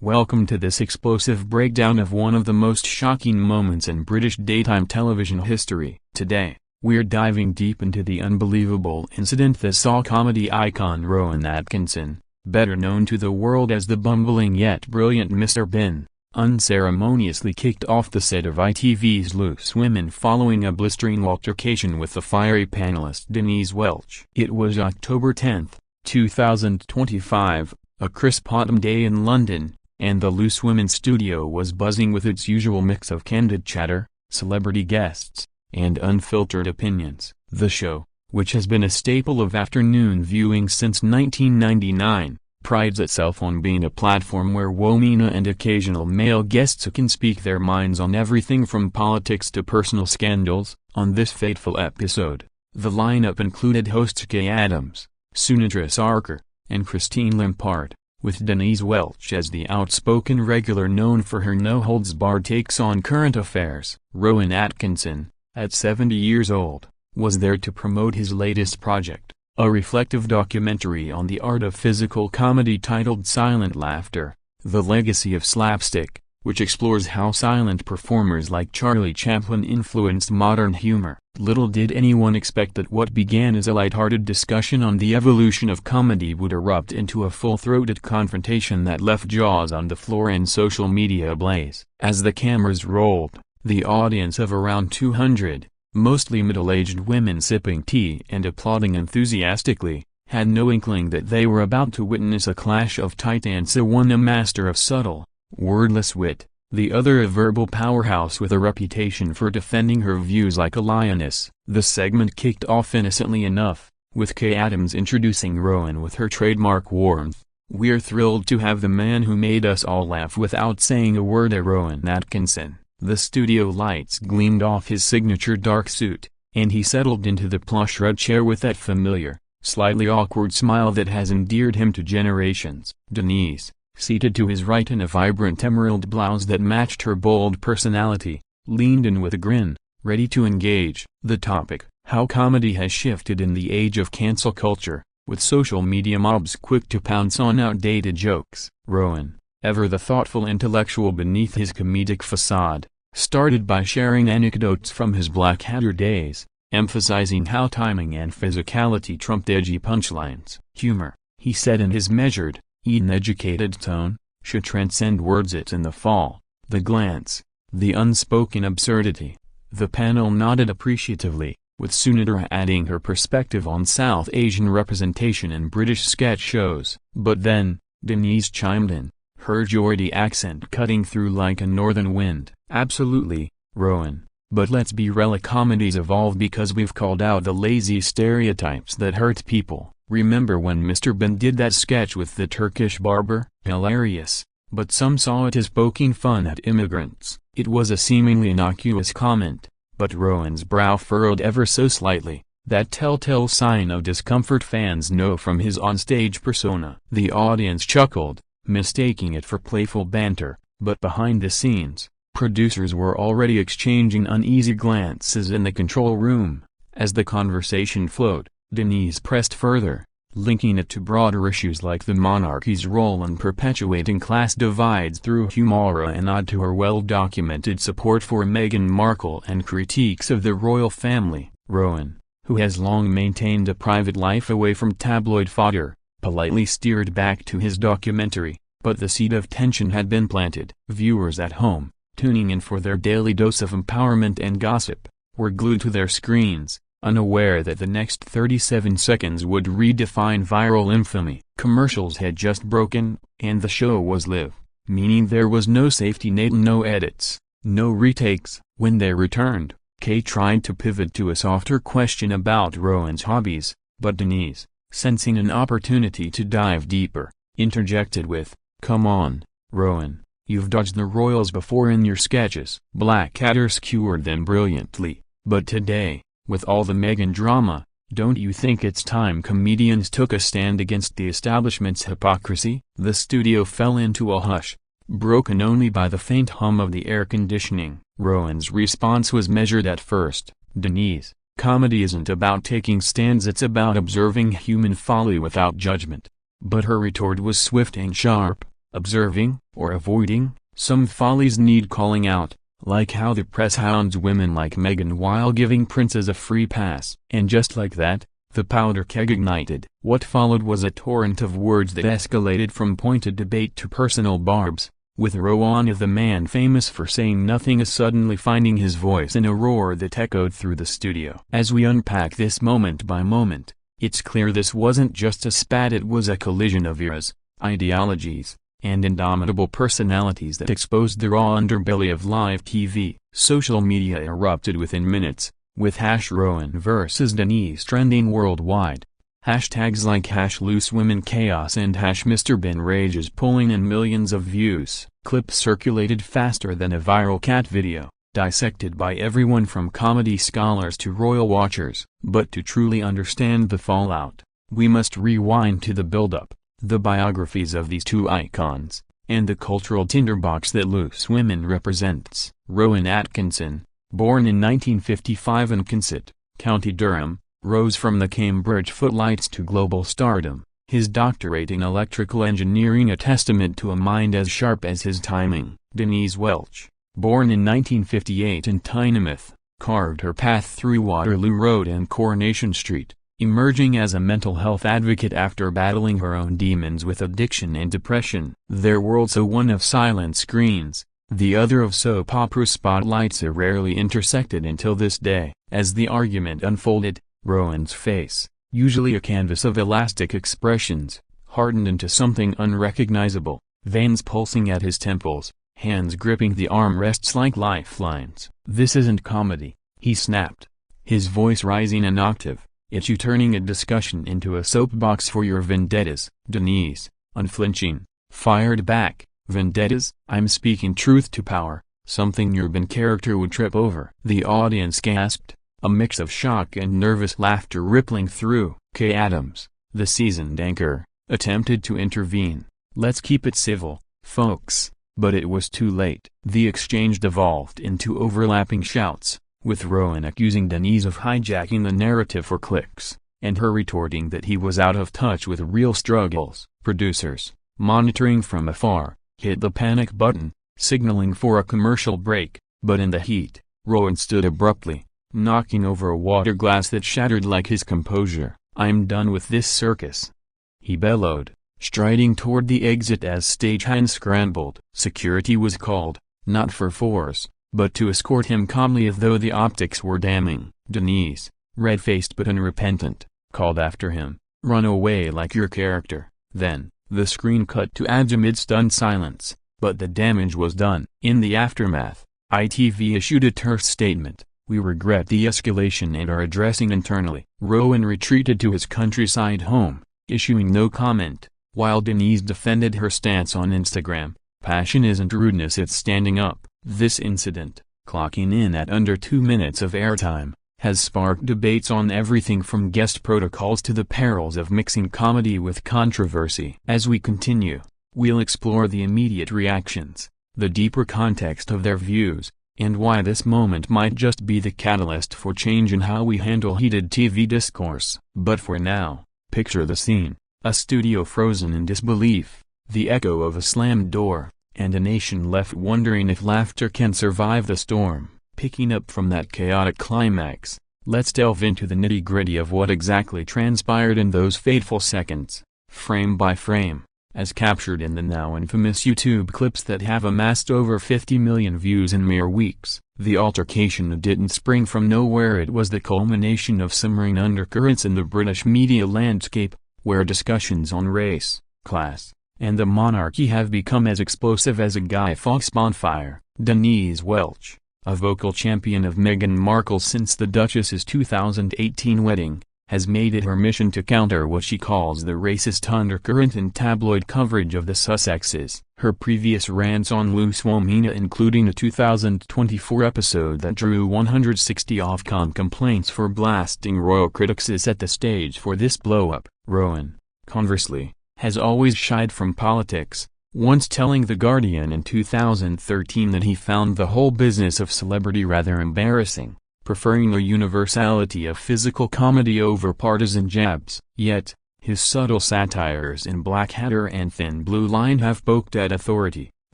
Welcome to this explosive breakdown of one of the most shocking moments in British daytime television history. Today, we're diving deep into the unbelievable incident that saw comedy icon Rowan Atkinson, better known to the world as the bumbling yet brilliant Mr. Bean, unceremoniously kicked off the set of ITV's Loose Women following a blistering altercation with the fiery panelist Denise Welch. It was October 10, 2025, a crisp autumn day in London, and the Loose Women studio was buzzing with its usual mix of candid chatter, celebrity guests, and unfiltered opinions. The show, which has been a staple of afternoon viewing since 1999, prides itself on being a platform where women and occasional male guests can speak their minds on everything from politics to personal scandals. On this fateful episode, the lineup included hosts Kay Adams, Sunita Sarkar, and Christine Lampard, with Denise Welch as the outspoken regular known for her no-holds-barred takes on current affairs. Rowan Atkinson, at 70 years old, was there to promote his latest project, a reflective documentary on the art of physical comedy titled Silent Laughter, The Legacy of Slapstick, which explores how silent performers like Charlie Chaplin influenced modern humor. Little did anyone expect that what began as a lighthearted discussion on the evolution of comedy would erupt into a full-throated confrontation that left jaws on the floor and social media ablaze. As the cameras rolled, the audience of around 200, mostly middle-aged women sipping tea and applauding enthusiastically, had no inkling that they were about to witness a clash of titans, one a master of subtle, wordless wit, the other a verbal powerhouse with a reputation for defending her views like a lioness. The segment kicked off innocently enough, with Kay Adams introducing Rowan with her trademark warmth. "We're thrilled to have the man who made us all laugh without saying a word at Rowan Atkinson." The studio lights gleamed off his signature dark suit, and he settled into the plush red chair with that familiar, slightly awkward smile that has endeared him to generations. Denise, seated to his right in a vibrant emerald blouse that matched her bold personality, leaned in with a grin, ready to engage. The topic: how comedy has shifted in the age of cancel culture, with social media mobs quick to pounce on outdated jokes. Rowan, ever the thoughtful intellectual beneath his comedic facade, started by sharing anecdotes from his Blackadder days, emphasizing how timing and physicality trumped edgy punchlines. "Humor," he said in his measured, even educated tone, "should transcend words. It's in the fall, the glance, the unspoken absurdity." The panel nodded appreciatively, with Sunita adding her perspective on South Asian representation in British sketch shows. But then, Denise chimed in, her Geordie accent cutting through like a northern wind. "Absolutely, Rowan, but let's be real, comedies evolve because we've called out the lazy stereotypes that hurt people. Remember when Mr. Bean did that sketch with the Turkish barber? Hilarious, but some saw it as poking fun at immigrants." It was a seemingly innocuous comment, but Rowan's brow furrowed ever so slightly, that telltale sign of discomfort fans know from his onstage persona. The audience chuckled, mistaking it for playful banter, but behind the scenes, producers were already exchanging uneasy glances in the control room. As the conversation flowed, Denise pressed further, linking it to broader issues like the monarchy's role in perpetuating class divides through humor, a nod to her well-documented support for Meghan Markle and critiques of the royal family. Rowan, who has long maintained a private life away from tabloid fodder, politely steered back to his documentary, but the seed of tension had been planted. Viewers at home, tuning in for their daily dose of empowerment and gossip, were glued to their screens, unaware that the next 37 seconds would redefine viral infamy. Commercials had just broken, and the show was live, meaning there was no safety net, no edits, no retakes. When they returned, Kay tried to pivot to a softer question about Rowan's hobbies, but Denise, sensing an opportunity to dive deeper, interjected with, "Come on, Rowan, you've dodged the royals before in your sketches." Blackadder skewered them brilliantly, but today, with all the Meghan drama, don't you think it's time comedians took a stand against the establishment's hypocrisy? The studio fell into a hush, broken only by the faint hum of the air conditioning. Rowan's response was measured at first. "Denise, comedy isn't about taking stands, it's about observing human folly without judgment." But her retort was swift and sharp. observing, or avoiding. Some follies need calling out, like how the press hounds women like Meghan while giving princes a free pass. And just like that, the powder keg ignited. What followed was a torrent of words that escalated from pointed debate to personal barbs, with Rowan, the man famous for saying nothing, suddenly finding his voice in a roar that echoed through the studio. As we unpack this moment by moment, it's clear this wasn't just a spat, it was a collision of eras, ideologies, and indomitable personalities that exposed the raw underbelly of live TV. Social media erupted within minutes, with #Rowan versus Denise trending worldwide. Hashtags like #LooseWomenChaos and #MrBenRages pulling in millions of views. Clips circulated faster than a viral cat video, dissected by everyone from comedy scholars to royal watchers. But to truly understand the fallout, we must rewind to the build-up, the biographies of these two icons, and the cultural tinderbox that Loose Women represents. Rowan Atkinson, born in 1955 in Consett, County Durham, rose from the Cambridge footlights to global stardom, his doctorate in electrical engineering a testament to a mind as sharp as his timing. Denise Welch, born in 1958 in Tynemouth, carved her path through Waterloo Road and Coronation Street, emerging as a mental health advocate after battling her own demons with addiction and depression. Their worlds, so one of silent screens, the other of soap opera spotlights, are rarely intersected until this day. As the argument unfolded, Rowan's face, usually a canvas of elastic expressions, hardened into something unrecognizable, veins pulsing at his temples, hands gripping the armrests like lifelines. "This isn't comedy," he snapped, his voice rising an octave. "It's you turning a discussion into a soapbox for your vendettas." Denise, unflinching, fired back, "Vendettas? I'm speaking truth to power, something your Ben character would trip over." The audience gasped, a mix of shock and nervous laughter rippling through. Kay Adams, the seasoned anchor, attempted to intervene. "Let's keep it civil, folks," but it was too late. The exchange devolved into overlapping shouts, with Rowan accusing Denise of hijacking the narrative for clicks, and her retorting that he was out of touch with real struggles. Producers, monitoring from afar, hit the panic button, signaling for a commercial break, but in the heat, Rowan stood abruptly, knocking over a water glass that shattered like his composure. "I'm done with this circus," he bellowed, striding toward the exit as stagehands scrambled. Security was called, not for force, but to escort him calmly as though the optics were damning. Denise, red-faced but unrepentant, called after him, "Run away like your character." Then, the screen cut to ads amid stunned silence, but the damage was done. In the aftermath, ITV issued a terse statement: "We regret the escalation and are addressing internally." Rowan retreated to his countryside home, issuing no comment, while Denise defended her stance on Instagram. "Passion isn't rudeness, it's standing up." This incident, clocking in at under 2 minutes of airtime, has sparked debates on everything from guest protocols to the perils of mixing comedy with controversy. As we continue, we'll explore the immediate reactions, the deeper context of their views, and why this moment might just be the catalyst for change in how we handle heated TV discourse. But for now, picture the scene: a studio frozen in disbelief, the echo of a slammed door, and a nation left wondering if laughter can survive the storm. Picking up from that chaotic climax, let's delve into the nitty-gritty of what exactly transpired in those fateful seconds, frame by frame, as captured in the now infamous YouTube clips that have amassed over 50 million views in mere weeks. The altercation didn't spring from nowhere, it was the culmination of simmering undercurrents in the British media landscape, where discussions on race, class, and the monarchy have become as explosive as a Guy Fawkes bonfire. Denise Welch, a vocal champion of Meghan Markle since the Duchess's 2018 wedding, has made it her mission to counter what she calls the racist undercurrent in tabloid coverage of the Sussexes. Her previous rants on Loose Women, including a 2024 episode that drew 160 Ofcom complaints for blasting royal critics, set the stage for this blow-up. Rowan, conversely, has always shied from politics, once telling The Guardian in 2013 that he found the whole business of celebrity rather embarrassing, preferring the universality of physical comedy over partisan jabs. Yet, His subtle satires in Blackadder and Thin Blue Line have poked at authority,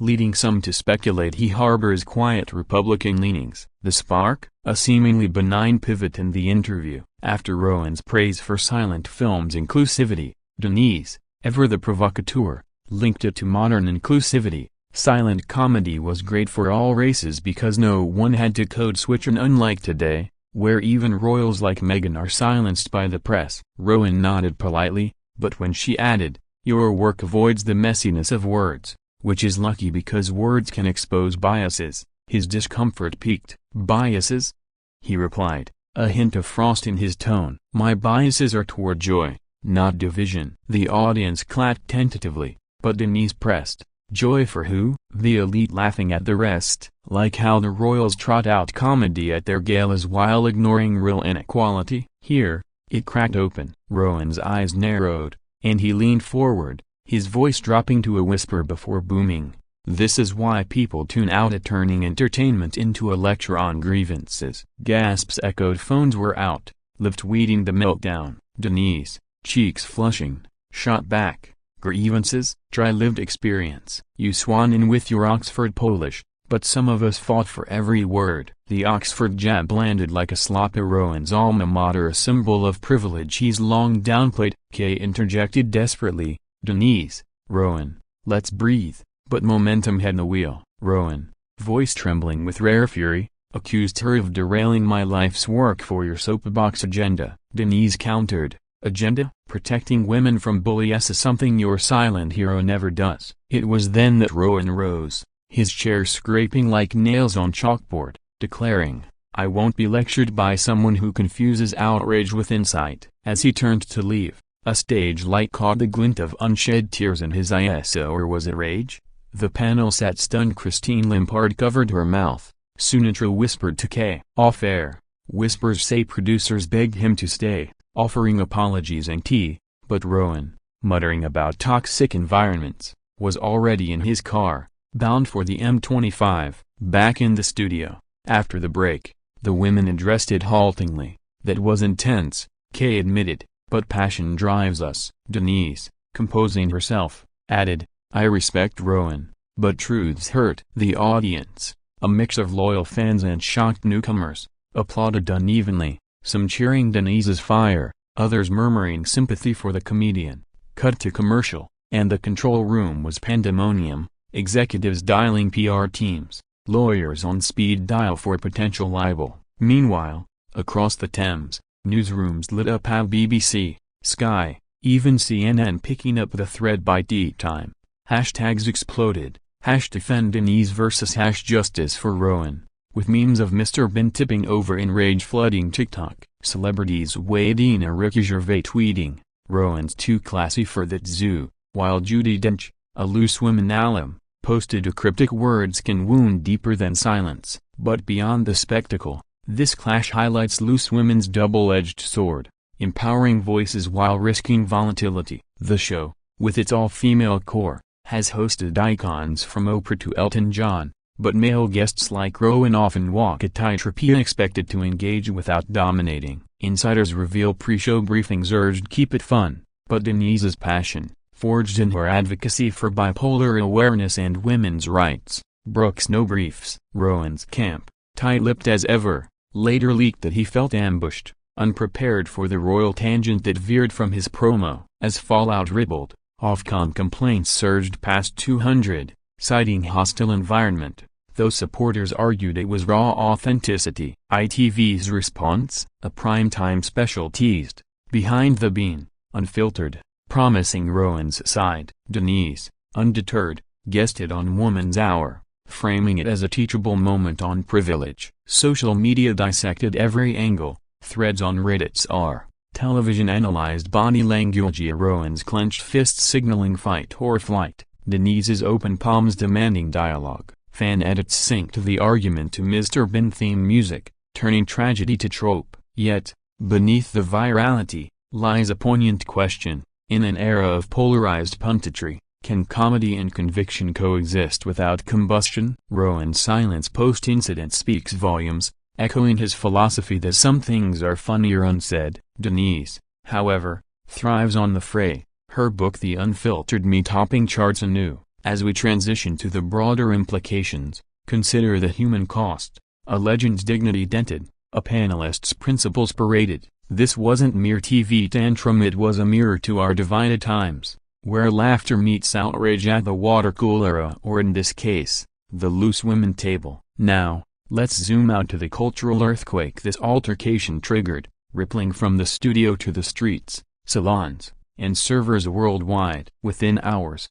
leading some to speculate he harbors quiet Republican leanings. The spark, a seemingly benign pivot in the interview. After Rowan's praise for silent film's inclusivity, Denise, ever the provocateur, linked it to modern inclusivity. Silent comedy was great for all races because no one had to code switch, and unlike today, where even royals like Meghan are silenced by the press. Rowan nodded politely, but when she added, "Your work avoids the messiness of words, which is lucky because words can expose biases," his discomfort peaked. "Biases?" he replied, a hint of frost in his tone. "My biases are toward joy, not division." The audience clapped tentatively, but Denise pressed, "Joy for who?" The elite laughing at the rest, like how the royals trot out comedy at their galas while ignoring real inequality. Here, it cracked open. Rowan's eyes narrowed, and he leaned forward, his voice dropping to a whisper before booming. "This is why people tune out at turning entertainment into a lecture on grievances." Gasps echoed. Phones were out, lip-tweeting the meltdown. Denise, cheeks flushing, shot back, "Grievances? Try lived experience. You swan in with your Oxford Polish, but some of us fought for every word." The Oxford jab landed like a slap at Rowan's alma mater, a symbol of privilege he's long downplayed. Kay interjected desperately, "Denise, Rowan, let's breathe." But momentum had the wheel. Rowan, voice trembling with rare fury, accused her of derailing my life's work for your soapbox agenda. Denise countered, "Agenda? Protecting women from bullies is something your silent hero never does." It was then that Rowan rose, his chair scraping like nails on chalkboard, declaring, "I won't be lectured by someone who confuses outrage with insight." As he turned to leave, a stage light caught the glint of unshed tears in his eyes. Or was it rage? The panel sat stunned. Christine Limpard covered her mouth. Sunetra whispered to Kay. Off air, whispers say producers begged him to stay, offering apologies and tea, but Rowan, muttering about toxic environments, was already in his car, bound for the M25. Back in the studio, after the break, the women addressed it haltingly. "That was intense," Kay admitted, "but passion drives us." Denise, composing herself, added, "I respect Rowan, but truths hurt." The audience, a mix of loyal fans and shocked newcomers, applauded unevenly, some cheering Denise's fire, others murmuring sympathy for the comedian. Cut to commercial, and the control room was pandemonium, executives dialing PR teams, lawyers on speed dial for potential libel. Meanwhile, across the Thames, newsrooms lit up. How BBC, Sky, even CNN picking up the thread by tea time. Hashtags exploded, #defend Denise versus #justice for Rowan, with memes of Mr. Bean tipping over in rage flooding TikTok. Celebrities weighed in. Ricky Gervais tweeting, "Rowan's too classy for that zoo," while Judi Dench, a loose women alum, posted a cryptic "Words can wound deeper than silence." But beyond the spectacle, this clash highlights loose women's double-edged sword, empowering voices while risking volatility. The show, with its all-female core, has hosted icons from Oprah to Elton John, but male guests like Rowan often walk a tightrope. Expected to engage without dominating. Insiders reveal pre-show briefings urged keep it fun, but Denise's passion, forged in her advocacy for bipolar awareness and women's rights, brooks no briefs. Rowan's camp, tight-lipped as ever, later leaked that he felt ambushed, unprepared for the royal tangent that veered from his promo. As fallout rippled, Ofcom complaints surged past 200, citing hostile environment, though supporters argued it was raw authenticity. ITV's response, a primetime special teased, "Behind the Bean, Unfiltered," promising Rowan's side. Denise, undeterred, guested on Woman's Hour, framing it as a teachable moment on privilege. Social media dissected every angle. Threads on Reddit's R. Television analyzed body language. Rowan's clenched fists signaling fight or flight, Denise's open palms demanding dialogue. Fan edits synced the argument to Mr. Bean theme music, turning tragedy to trope. Yet, beneath the virality, lies a poignant question. In an era of polarized punditry, can comedy and conviction coexist without combustion? Rowan's silence post-incident speaks volumes, echoing his philosophy that some things are funnier unsaid. Denise, however, thrives on the fray, her book The Unfiltered Me topping charts anew. As we transition to the broader implications, consider the human cost, a legend's dignity dented, a panelist's principles paraded. This wasn't mere TV tantrum, it was a mirror to our divided times, where laughter meets outrage at the water cooler or in this case, the loose women table. Now, let's zoom out to the cultural earthquake this altercation triggered, rippling from the studio to the streets, salons, and servers worldwide. Within hours,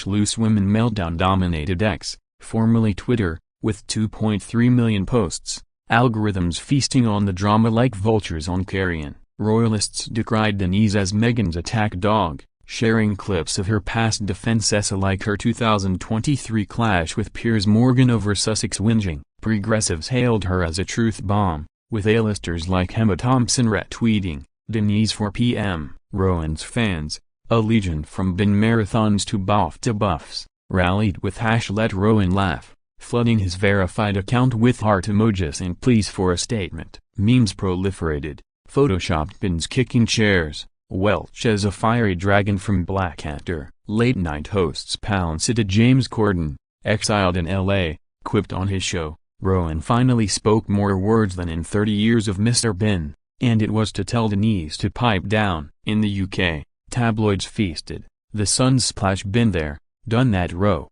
#loose women meltdown dominated X, formerly Twitter, with 2.3 million posts, algorithms feasting on the drama like vultures on carrion. Royalists decried Denise as Meghan's attack dog, sharing clips of her past defenses like her 2023 clash with Piers Morgan over Sussex whinging. Progressives hailed her as a truth bomb, with A-listers like Emma Thompson retweeting, "Denise for PM." Rowan's fans, a legion from bin marathons to buffs, rallied with #LetRowan flooding his verified account with heart emojis and pleas for a statement. Memes proliferated, photoshopped bins kicking chairs, Welch as a fiery dragon from Blackadder. Late-night hosts pounced at James Corden, exiled in LA, quipped on his show, "Rowan finally spoke more words than in 30 years of Mr. Bean, and it was to tell Denise to pipe down." In the UK, tabloids feasted, "The Sun's splash been there, done that row."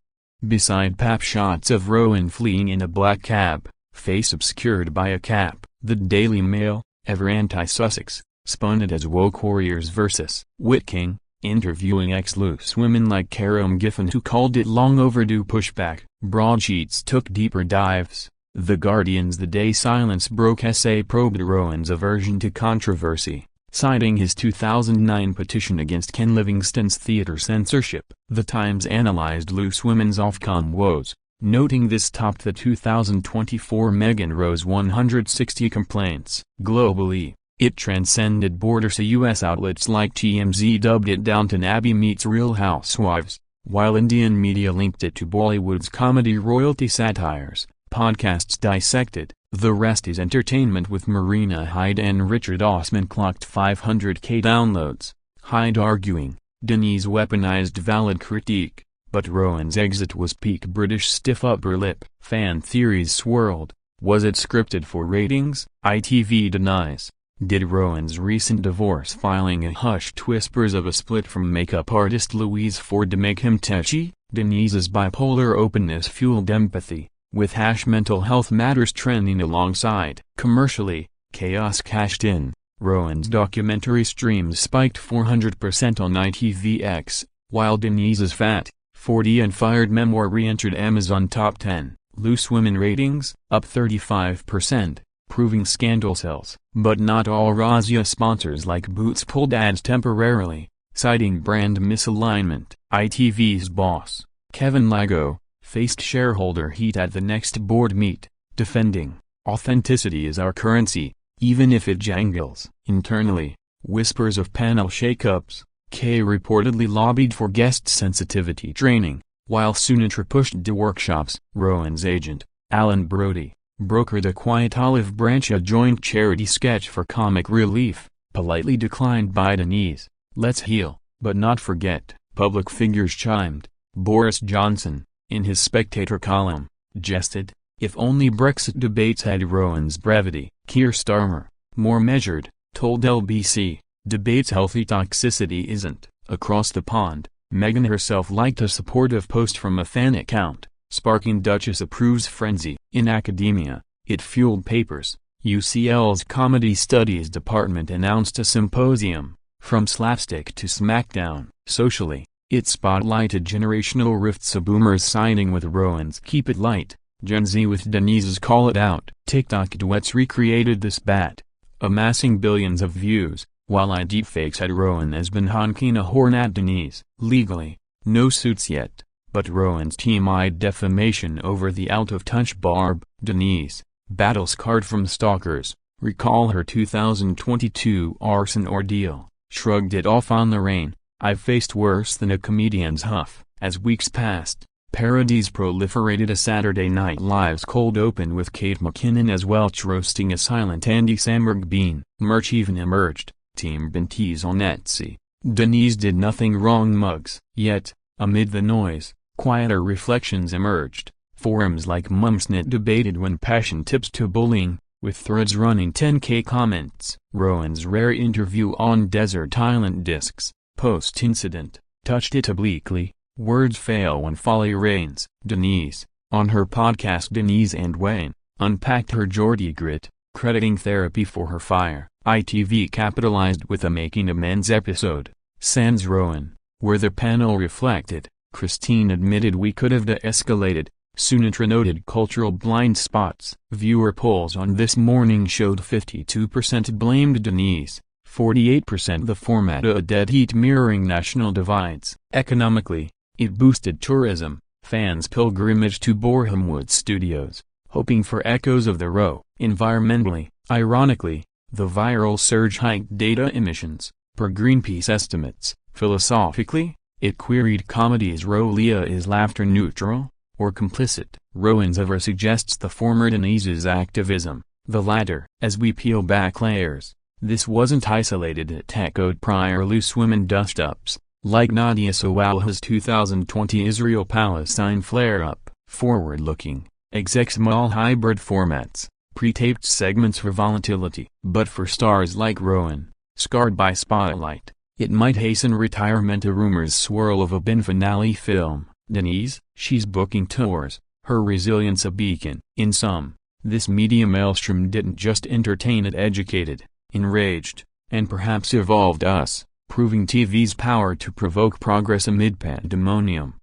Beside pap shots of Rowan fleeing in a black cab, face obscured by a cap, the Daily Mail, ever anti-Sussex, spun it as woke warriors versus Wit King, interviewing ex-loose women like Karen Giffen who called it long overdue pushback. Broadsheets took deeper dives. The Guardian's The Day Silence Broke essay probed Rowan's aversion to controversy, citing his 2009 petition against Ken Livingstone's theater censorship. The Times analyzed loose women's Ofcom woes, noting this topped the 2024 Meghan Rose 160 complaints. Globally, it transcended borders. US outlets like TMZ dubbed it Downton Abbey meets Real Housewives, while Indian media linked it to Bollywood's comedy royalty satires. Podcasts dissected The Rest Is Entertainment with Marina Hyde and Richard Osman clocked 500k downloads, Hyde arguing, Denise weaponized valid critique, but Rowan's exit was peak British stiff upper lip. Fan theories swirled. Was it scripted for ratings? ITV denies. Did Rowan's recent divorce filing and hushed whispers of a split from makeup artist Louise Ford make him touchy? Denise's bipolar openness fueled empathy, with mental health matters trending alongside. Commercially, chaos cashed in. Rowan's documentary streams spiked 400% on ITVX, while Denise's Fat, 40 and Fired memoir re-entered Amazon Top 10. Loose women ratings, up 35%, proving scandal sells. But not all Razia sponsors like Boots pulled ads temporarily, citing brand misalignment. ITV's boss, Kevin Lago, faced shareholder heat at the next board meet, defending, "Authenticity is our currency, even if it jangles." Internally, whispers of panel shakeups. Kay reportedly lobbied for guest sensitivity training, while Sunitra pushed to workshops. Rowan's agent, Alan Brody, brokered a Quiet Olive Branch, a joint charity sketch for comic relief, politely declined by Denise. Let's heal, but not forget. Public figures chimed. Boris Johnson, in his Spectator column, jested, "If only Brexit debates had Rowan's brevity." Keir Starmer, more measured, told LBC, "Debates healthy, toxicity isn't." Across the pond, Meghan herself liked a supportive post from a fan account, sparking Duchess approves frenzy. In academia, it fueled papers. UCL's Comedy Studies department announced a symposium, From Slapstick to Smackdown. Socially, it spotlighted generational rifts, of boomers siding with Rowan's Keep It Light, Gen Z with Denise's Call It Out. TikTok duets recreated this bat, amassing billions of views, while deepfakes had Rowan has been honking a horn at Denise. Legally, no suits yet, but Rowan's team eyed defamation over the out-of-touch Barb. Denise, battle-scarred from stalkers, recall her 2022 arson ordeal, shrugged it off on the rain. "I've faced worse than a comedian's huff." As weeks passed, parodies proliferated. A Saturday Night Live's cold open with Kate McKinnon as Welch roasting a silent Andy Samberg bean. Merch even emerged, Team Binties on Etsy. Denise did nothing wrong mugs. Yet, amid the noise, quieter reflections emerged. Forums like Mumsnet debated when passion tips to bullying, with threads running 10K comments. Rowan's rare interview on Desert Island Discs, post-incident, touched it obliquely. Words fail when folly reigns. Denise, on her podcast Denise and Wayne, unpacked her Geordie grit, crediting therapy for her fire. ITV capitalized with a Making Amends episode, sans Rowan, where the panel reflected. Christine admitted we could have de-escalated. Sunitra noted cultural blind spots. Viewer polls on This Morning showed 52% blamed Denise, 48% the format a dead heat mirroring national divides. Economically, it boosted tourism. Fans pilgrimaged to Borehamwood Studios, hoping for echoes of the row. Environmentally, ironically, the viral surge hiked data emissions, per Greenpeace estimates. Philosophically, it queried comedy's role. Is laughter neutral or complicit? Rowan's ever suggests the former Denise's activism, the latter. As we peel back layers, this wasn't isolated. It echoed prior loose women dust-ups, like Nadia Sawalha's 2020 Israel-Palestine flare-up. Forward-looking, execs mall hybrid formats, pre-taped segments for volatility. But for stars like Rowan, scarred by spotlight, it might hasten retirement. A rumors swirl of a bin finale film. Denise, she's booking tours, her resilience a beacon. In sum, this media maelstrom didn't just entertain, it educated, enraged, and perhaps evolved us, proving TV's power to provoke progress amid pandemonium.